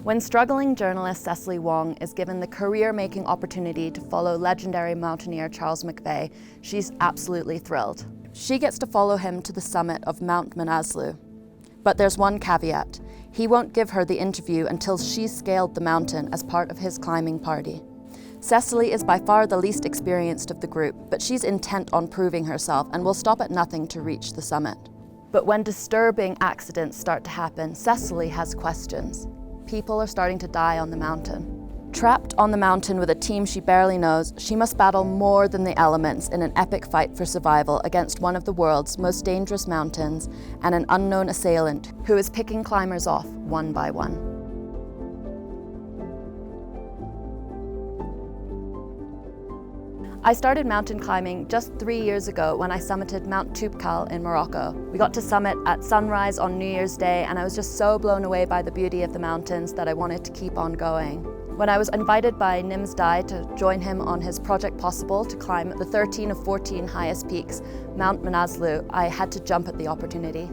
When struggling journalist Cecily Wong is given the career-making opportunity to follow legendary mountaineer Charles McVeigh, she's absolutely thrilled. She gets to follow him to the summit of Mount Manaslu. But there's one caveat. He won't give her the interview until she's scaled the mountain as part of his climbing party. Cecily is by far the least experienced of the group, but she's intent on proving herself and will stop at nothing to reach the summit. But when disturbing accidents start to happen, Cecily has questions. People are starting to die on the mountain. Trapped on the mountain with a team she barely knows, she must battle more than the elements in an epic fight for survival against one of the world's most dangerous mountains and an unknown assailant who is picking climbers off one by one. I started mountain climbing just 3 years ago when I summited Mount Toubkal in Morocco. We got to summit at sunrise on New Year's Day, and I was just so blown away by the beauty of the mountains that I wanted to keep on going. When I was invited by Nims Dai to join him on his Project Possible to climb the 13 of 14 highest peaks, Mount Manaslu, I had to jump at the opportunity.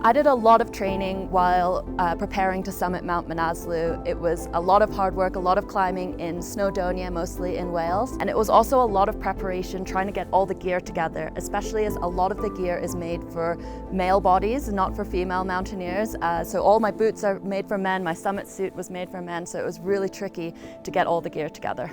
I did a lot of training while preparing to summit Mount Manaslu. It was a lot of hard work, a lot of climbing in Snowdonia, mostly in Wales. And it was also a lot of preparation trying to get all the gear together, especially as a lot of the gear is made for male bodies, not for female mountaineers. So all my boots are made for men, my summit suit was made for men, so it was really tricky to get all the gear together.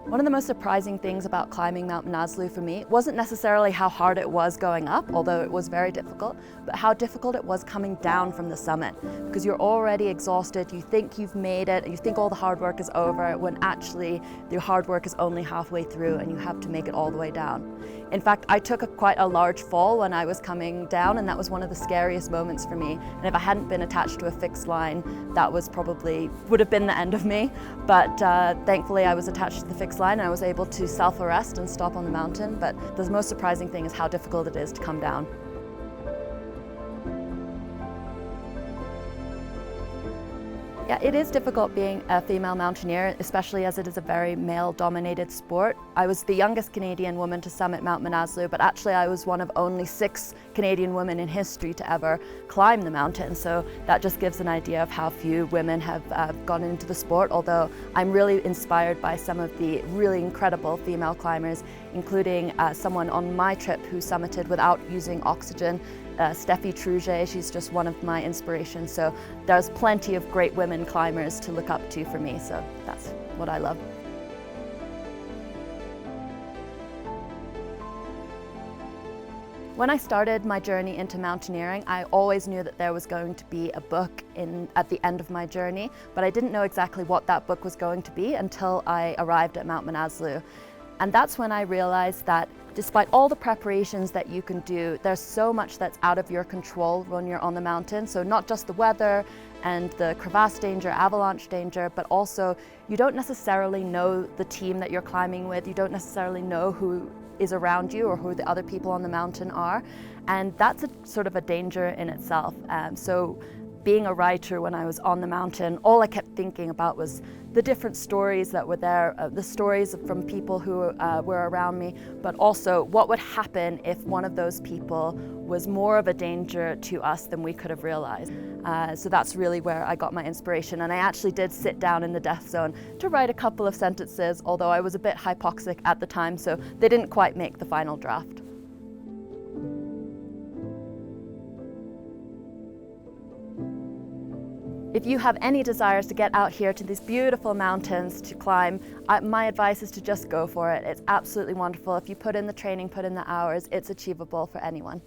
One of the most surprising things about climbing Mount Manaslu for me wasn't necessarily how hard it was going up, although it was very difficult, but how difficult it was coming down from the summit, because you're already exhausted, you think you've made it, you think all the hard work is over, when actually the hard work is only halfway through and you have to make it all the way down. In fact, I took quite a large fall when I was coming down, and that was one of the scariest moments for me. And if I hadn't been attached to a fixed line, that would have been the end of me. But thankfully I was attached to the fixed line and I was able to self-arrest and stop on the mountain. But the most surprising thing is how difficult it is to come down. Yeah, it is difficult being a female mountaineer, especially as it is a very male-dominated sport. I was the youngest Canadian woman to summit Mount Manaslu, but actually I was one of only 6 Canadian women in history to ever climb the mountain. So that just gives an idea of how few women have gone into the sport, although I'm really inspired by some of the really incredible female climbers, including someone on my trip who summited without using oxygen. Steffi Trouget, she's just one of my inspirations. So there's plenty of great women climbers to look up to for me, so that's what I love. When I started my journey into mountaineering, I always knew that there was going to be a book at the end of my journey, but I didn't know exactly what that book was going to be until I arrived at Mount Manaslu. And that's when I realized that despite all the preparations that you can do, there's so much that's out of your control when you're on the mountain. So not just the weather and the crevasse danger, avalanche danger, but also you don't necessarily know the team that you're climbing with. You don't necessarily know who is around you or who the other people on the mountain are. And that's a sort of a danger in itself. So being a writer when I was on the mountain, all I kept thinking about was the different stories that were there, the stories from people who were around me, but also what would happen if one of those people was more of a danger to us than we could have realized. So that's really where I got my inspiration, and I actually did sit down in the death zone to write a couple of sentences, although I was a bit hypoxic at the time, so they didn't quite make the final draft. If you have any desires to get out here to these beautiful mountains to climb, my advice is to just go for it. It's absolutely wonderful. If you put in the training, put in the hours, it's achievable for anyone.